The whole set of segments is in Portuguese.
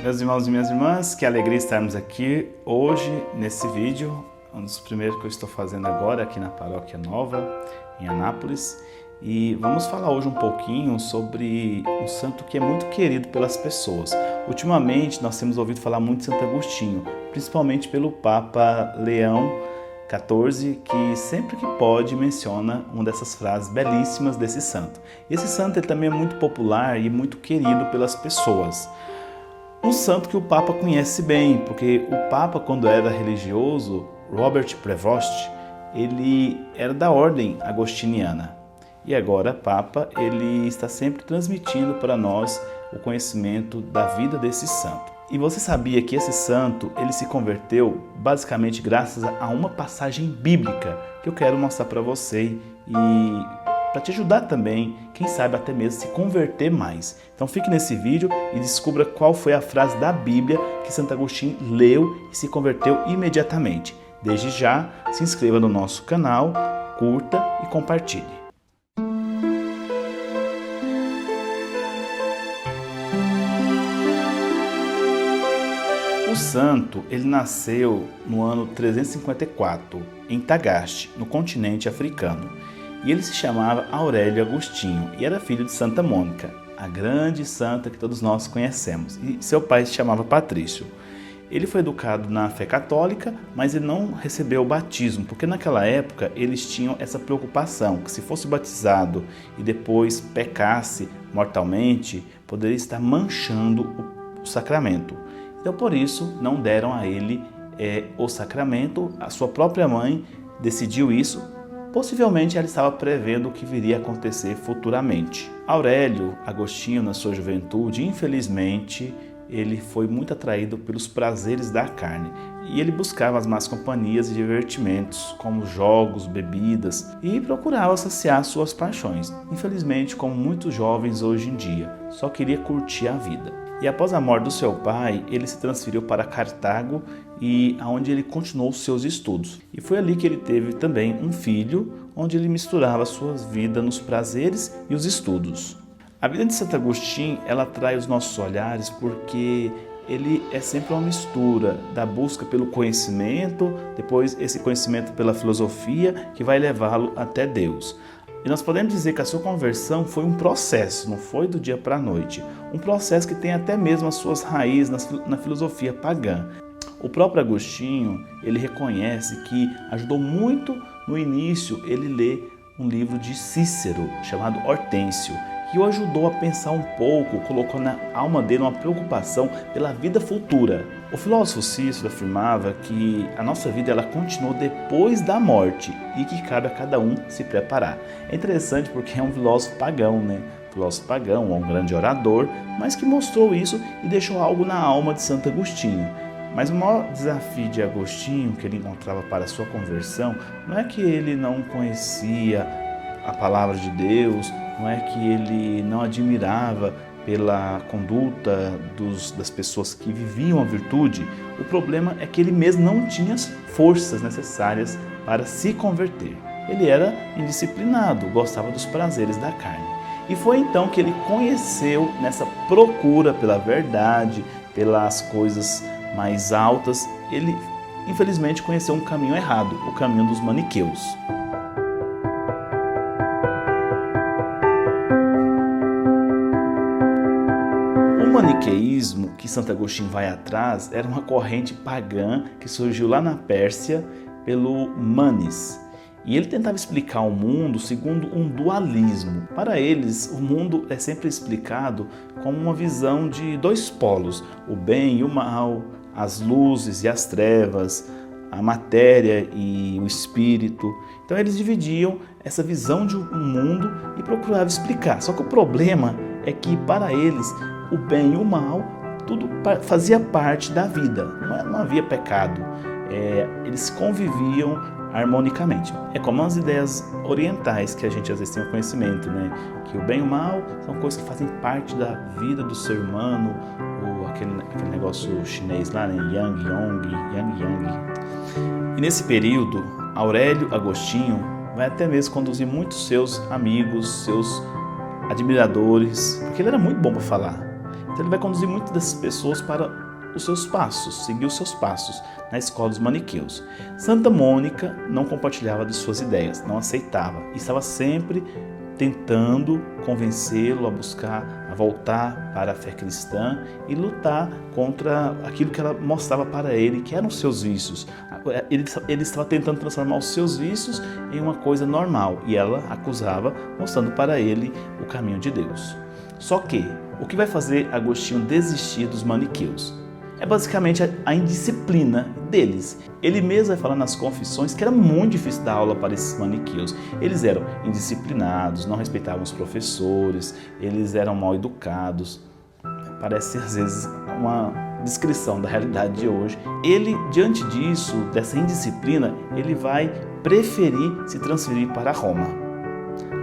Meus irmãos e minhas irmãs, que alegria estarmos aqui hoje nesse vídeo, um dos primeiros que eu estou fazendo agora aqui na Paróquia Nova, em Anápolis. E vamos falar hoje um pouquinho sobre um santo que é muito querido pelas pessoas. Ultimamente nós temos ouvido falar muito de Santo Agostinho, principalmente pelo Papa Leão XIV, que sempre que pode menciona uma dessas frases belíssimas desse santo. Esse santo ele também é muito popular e muito querido pelas pessoas. Um santo que o Papa conhece bem, porque o Papa, quando era religioso, Robert Prevost, ele era da ordem agostiniana. E agora, Papa, ele está sempre transmitindo para nós o conhecimento da vida desse santo. E você sabia que esse santo, ele se converteu basicamente graças a uma passagem bíblica que eu quero mostrar para você e para te ajudar também, quem sabe até mesmo se converter mais. Então fique nesse vídeo e descubra qual foi a frase da Bíblia que Santo Agostinho leu e se converteu imediatamente. Desde já, se inscreva no nosso canal, curta e compartilhe. O santo, ele nasceu no ano 354, em Tagaste, no continente africano. E ele se chamava Aurélio Agostinho e era filho de Santa Mônica, a grande santa que todos nós conhecemos. E seu pai se chamava Patrício. Ele foi educado na fé católica, mas ele não recebeu o batismo, porque naquela época eles tinham essa preocupação, que se fosse batizado e depois pecasse mortalmente, poderia estar manchando o sacramento. Então por isso não deram a ele o sacramento. A sua própria mãe decidiu isso. Possivelmente ela estava prevendo o que viria a acontecer futuramente. Aurélio Agostinho, na sua juventude, infelizmente, ele foi muito atraído pelos prazeres da carne. E ele buscava as más companhias e divertimentos, como jogos, bebidas, e procurava saciar suas paixões. Infelizmente, como muitos jovens hoje em dia, só queria curtir a vida. E após a morte do seu pai, ele se transferiu para Cartago e onde ele continuou seus estudos. E foi ali que ele teve também um filho, onde ele misturava sua vida nos prazeres e os estudos. A vida de Santo Agostinho, ela atrai os nossos olhares porque ele é sempre uma mistura da busca pelo conhecimento, depois esse conhecimento pela filosofia, que vai levá-lo até Deus. E nós podemos dizer que a sua conversão foi um processo, não foi do dia para a noite. Um processo que tem até mesmo as suas raízes na filosofia pagã. O próprio Agostinho, ele reconhece que ajudou muito no início ele ler um livro de Cícero, chamado Hortêncio, que o ajudou a pensar um pouco, colocou na alma dele uma preocupação pela vida futura. O filósofo Cícero afirmava que a nossa vida ela continua depois da morte e que cabe a cada um se preparar. É interessante porque é um filósofo pagão, né? Filósofo pagão, um grande orador, mas que mostrou isso e deixou algo na alma de Santo Agostinho. Mas o maior desafio de Agostinho que ele encontrava para a sua conversão não é que ele não conhecia a palavra de Deus, não é que ele não admirava pela conduta das pessoas que viviam a virtude. O problema é que ele mesmo não tinha as forças necessárias para se converter. Ele era indisciplinado, gostava dos prazeres da carne. E foi então que ele conheceu, nessa procura pela verdade, pelas coisas mais altas, ele infelizmente conheceu um caminho errado, o caminho dos maniqueus. O maniqueísmo que Santo Agostinho vai atrás era uma corrente pagã que surgiu lá na Pérsia pelo Manes. E ele tentava explicar o mundo segundo um dualismo. Para eles, o mundo é sempre explicado como uma visão de dois polos, o bem e o mal, as luzes e as trevas, a matéria e o espírito. Então eles dividiam essa visão de um mundo e procuravam explicar. Só que o problema é que para eles o bem e o mal tudo fazia parte da vida, não havia pecado. Eles conviviam harmonicamente. É como as ideias orientais que a gente às vezes tem o conhecimento, né? Que o bem e o mal são coisas que fazem parte da vida do ser humano, ou aquele negócio chinês lá, né? Yang Yang. E nesse período, Aurélio Agostinho vai até mesmo conduzir muitos seus amigos, seus admiradores, porque ele era muito bom para falar. Então ele vai conduzir muitas dessas pessoas para os seus passos, seguir os seus passos na escola dos maniqueus. Santa Mônica não compartilhava de suas ideias, não aceitava e estava sempre tentando convencê-lo a buscar, a voltar para a fé cristã e lutar contra aquilo que ela mostrava para ele, que eram os seus vícios. Ele estava tentando transformar os seus vícios em uma coisa normal e ela acusava, mostrando para ele o caminho de Deus. Só que, o que vai fazer Agostinho desistir dos maniqueus? É basicamente a indisciplina deles. Ele mesmo vai falar nas confissões que era muito difícil dar aula para esses maniqueus. Eles eram indisciplinados, não respeitavam os professores, eles eram mal educados. Parece às vezes uma descrição da realidade de hoje. Ele, diante disso, dessa indisciplina, ele vai preferir se transferir para Roma.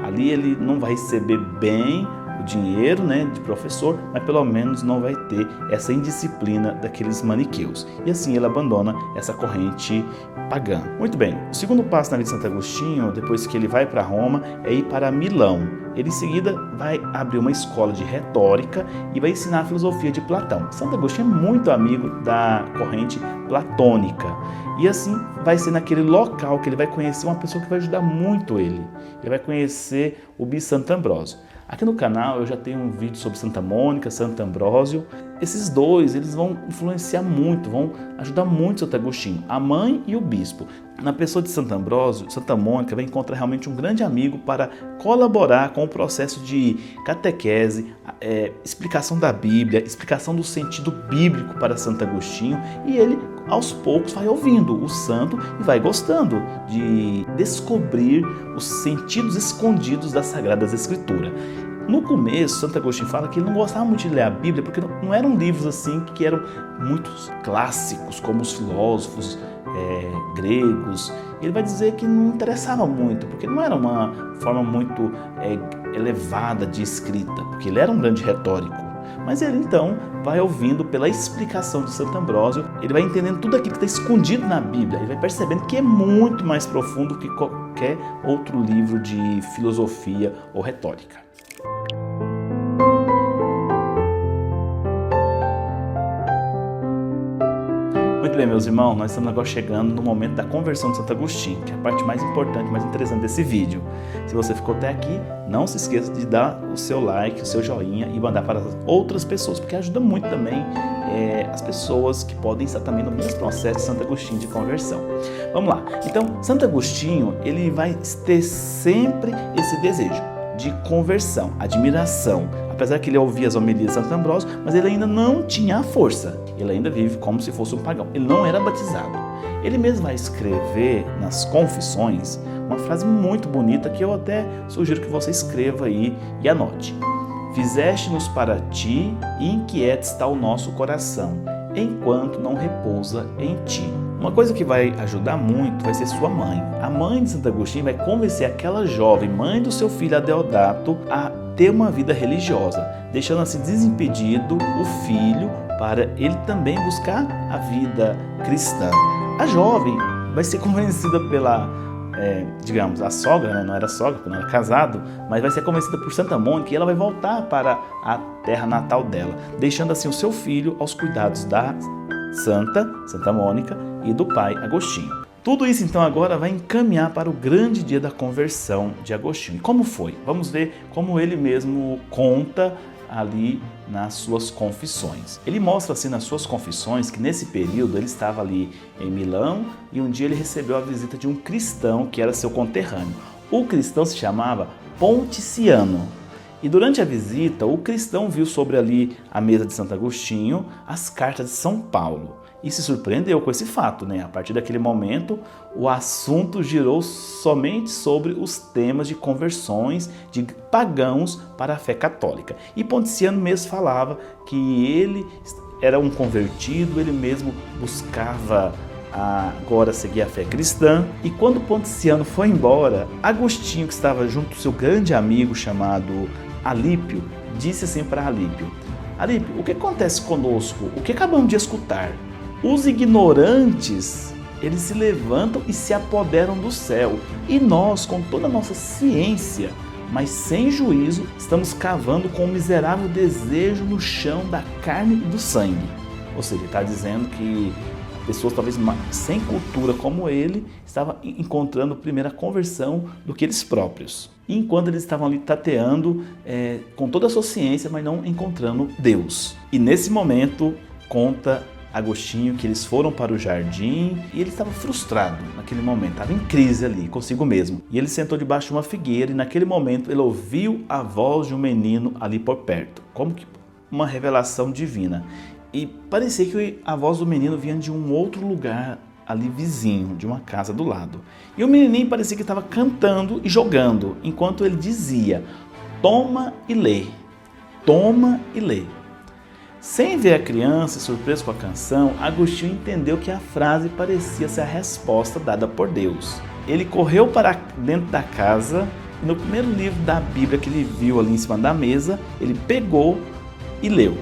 Ali ele não vai receber bem o dinheiro, de professor, mas pelo menos não vai ter essa indisciplina daqueles maniqueus. E assim ele abandona essa corrente pagã. Muito bem, o segundo passo na vida de Santo Agostinho, depois que ele vai para Roma, é ir para Milão. Ele em seguida vai abrir uma escola de retórica e vai ensinar a filosofia de Platão. Santo Agostinho é muito amigo da corrente platônica. E assim vai ser naquele local que ele vai conhecer uma pessoa que vai ajudar muito ele. Ele vai conhecer o bispo Santo Ambrósio. Aqui no canal eu já tenho um vídeo sobre Santa Mônica, Santo Ambrósio. Esses dois, eles vão influenciar muito, vão ajudar muito Santo Agostinho, a mãe e o bispo. Na pessoa de Santo Ambrósio, Santa Mônica vai encontrar realmente um grande amigo para colaborar com o processo de catequese, explicação da Bíblia, explicação do sentido bíblico para Santo Agostinho, e ele aos poucos vai ouvindo o santo e vai gostando de descobrir os sentidos escondidos das Sagradas Escrituras. No começo, Santo Agostinho fala que ele não gostava muito de ler a Bíblia porque não eram livros assim que eram muito clássicos, como os filósofos gregos. Ele vai dizer que não interessava muito, porque não era uma forma muito elevada de escrita, porque ele era um grande retórico. Mas ele então vai ouvindo pela explicação de Santo Ambrósio, ele vai entendendo tudo aquilo que está escondido na Bíblia, ele vai percebendo que é muito mais profundo que qualquer outro livro de filosofia ou retórica. Muito bem, meus irmãos, nós estamos agora chegando no momento da conversão de Santo Agostinho, que é a parte mais importante, mais interessante desse vídeo. Se você ficou até aqui, não se esqueça de dar o seu like, o seu joinha e mandar para outras pessoas, porque ajuda muito também as pessoas que podem estar também no mesmo processo de Santo Agostinho de conversão. Vamos lá. Então, Santo Agostinho, ele vai ter sempre esse desejo de conversão, admiração. Apesar que ele ouvia as homilias de Santo Ambrósio, mas ele ainda não tinha a força. Ele ainda vive como se fosse um pagão. Ele não era batizado. Ele mesmo vai escrever nas Confissões uma frase muito bonita que eu até sugiro que você escreva aí e anote. Fizeste-nos para ti e inquieto está o nosso coração, enquanto não repousa em ti. Uma coisa que vai ajudar muito vai ser sua mãe. A mãe de Santo Agostinho vai convencer aquela jovem mãe do seu filho Adeodato a ter uma vida religiosa, deixando assim desimpedido o filho para ele também buscar a vida cristã. A jovem vai ser convencida pela, a sogra, não era sogra, porque não era casado, mas vai ser convencida por Santa Mônica e ela vai voltar para a terra natal dela, deixando assim o seu filho aos cuidados da Santa Mônica e do pai Agostinho. Tudo isso então agora vai encaminhar para o grande dia da conversão de Agostinho. E como foi? Vamos ver como ele mesmo conta ali nas suas confissões. Ele mostra assim nas suas confissões que nesse período ele estava ali em Milão e um dia ele recebeu a visita de um cristão que era seu conterrâneo. O cristão se chamava Ponticiano. E durante a visita, o cristão viu sobre ali a mesa de Santo Agostinho as cartas de São Paulo. E se surpreendeu com esse fato, A partir daquele momento, o assunto girou somente sobre os temas de conversões de pagãos para a fé católica. E Ponticiano mesmo falava que ele era um convertido, ele mesmo buscava agora seguir a fé cristã. E quando Ponticiano foi embora, Agostinho, que estava junto do seu grande amigo chamado Alípio, disse assim para Alípio: Alípio, o que acontece conosco? O que acabamos de escutar? Os ignorantes, eles se levantam e se apoderam do céu. E nós, com toda a nossa ciência, mas sem juízo estamos cavando com um miserável desejo no chão da carne e do sangue. Ou seja, ele está dizendo que pessoas talvez sem cultura como ele estavam encontrando primeiro a conversão do que eles próprios. E enquanto eles estavam ali tateando com toda a sua ciência, mas não encontrando Deus. E nesse momento conta Agostinho que eles foram para o jardim e ele estava frustrado naquele momento, estava em crise ali consigo mesmo. E ele sentou debaixo de uma figueira e naquele momento ele ouviu a voz de um menino ali por perto, como que uma revelação divina. E parecia que a voz do menino vinha de um outro lugar ali vizinho, de uma casa do lado. E o menininho parecia que estava cantando e jogando, enquanto ele dizia: toma e lê, toma e lê. Sem ver a criança, surpreso com a canção, Agostinho entendeu que a frase parecia ser a resposta dada por Deus. Ele correu para dentro da casa e no primeiro livro da Bíblia que ele viu ali em cima da mesa, ele pegou e leu.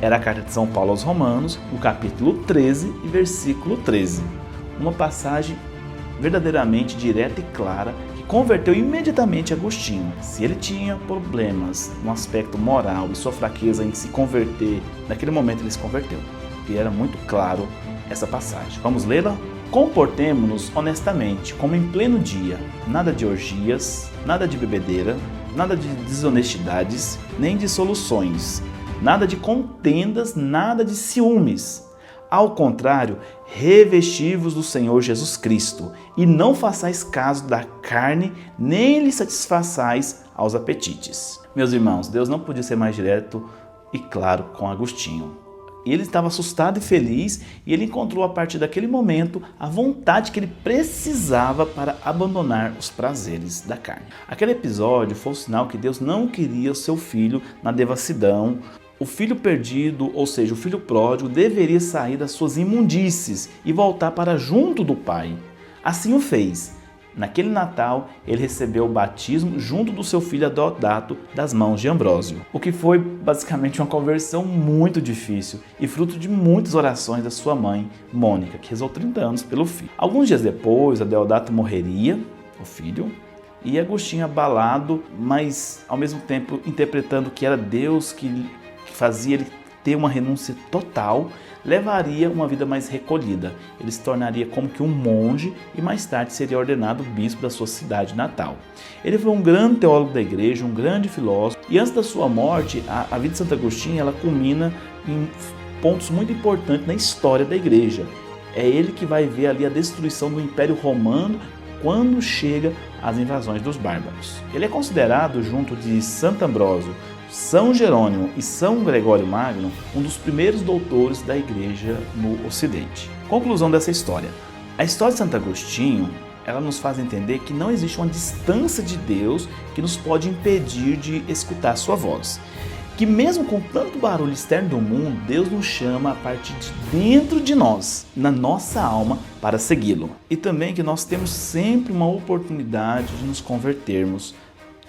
Era a carta de São Paulo aos Romanos, no capítulo 13 e versículo 13. Uma passagem verdadeiramente direta e clara que converteu imediatamente Agostinho. Se ele tinha problemas no aspecto moral e sua fraqueza em se converter, naquele momento ele se converteu. E era muito claro essa passagem. Vamos lê-la? Comportemo-nos honestamente, como em pleno dia. Nada de orgias, nada de bebedeira, nada de desonestidades, nem dissoluções. Nada de contendas, nada de ciúmes. Ao contrário, revesti-vos do Senhor Jesus Cristo, e não façais caso da carne, nem lhe satisfaçais aos apetites. Meus irmãos, Deus não podia ser mais direto e claro com Agostinho. Ele estava assustado e feliz, e ele encontrou a partir daquele momento a vontade que ele precisava para abandonar os prazeres da carne. Aquele episódio foi o sinal que Deus não queria o seu filho na devassidão. O filho perdido, ou seja, o filho pródigo, deveria sair das suas imundícies e voltar para junto do Pai. Assim o fez. Naquele Natal, ele recebeu o batismo junto do seu filho Deodato das mãos de Ambrósio, o que foi basicamente uma conversão muito difícil e fruto de muitas orações da sua mãe, Mônica, que rezou 30 anos pelo filho. Alguns dias depois, Deodato morreria, o filho, e Agostinho abalado, mas ao mesmo tempo interpretando que era Deus que fazia ele ter uma renúncia total, levaria uma vida mais recolhida. Ele se tornaria como que um monge e mais tarde seria ordenado bispo da sua cidade natal. Ele foi um grande teólogo da igreja, um grande filósofo, e antes da sua morte, a vida de Santo Agostinho ela culmina em pontos muito importantes na história da igreja. É ele que vai ver ali a destruição do Império Romano quando chega as invasões dos bárbaros. Ele é considerado, junto de Santo Ambrósio, São Jerônimo e São Gregório Magno, um dos primeiros doutores da igreja no Ocidente. Conclusão dessa história. A história de Santo Agostinho, ela nos faz entender que não existe uma distância de Deus que nos pode impedir de escutar sua voz. Que mesmo com tanto barulho externo do mundo, Deus nos chama a partir de dentro de nós, na nossa alma, para segui-lo. E também que nós temos sempre uma oportunidade de nos convertermos.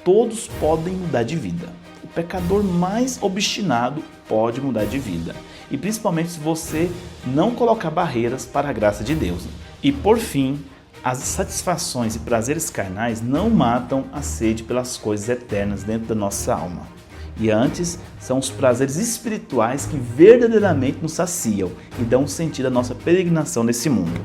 Todos podem mudar de vida. O pecador mais obstinado pode mudar de vida. E principalmente se você não colocar barreiras para a graça de Deus. E por fim, as satisfações e prazeres carnais não matam a sede pelas coisas eternas dentro da nossa alma. E antes, são os prazeres espirituais que verdadeiramente nos saciam e dão sentido à nossa peregrinação nesse mundo.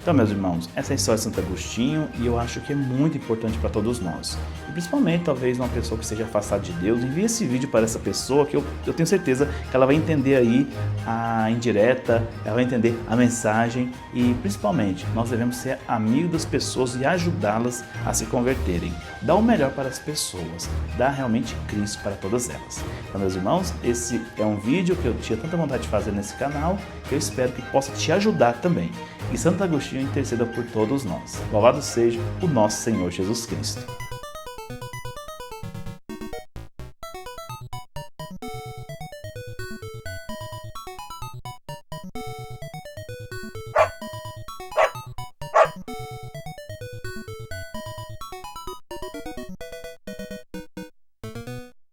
Então, meus irmãos, essa é a história de Santo Agostinho e eu acho que é muito importante para todos nós. E principalmente, talvez, uma pessoa que esteja afastada de Deus, envie esse vídeo para essa pessoa que eu tenho certeza que ela vai entender aí a indireta, ela vai entender a mensagem e, principalmente, nós devemos ser amigos das pessoas e ajudá-las a se converterem. Dar o melhor para as pessoas, dar realmente Cristo para todas elas. Então, meus irmãos, esse é um vídeo que eu tinha tanta vontade de fazer nesse canal, que eu espero que possa te ajudar também. E Santo Agostinho interceda por todos nós. Louvado seja o nosso Senhor Jesus Cristo.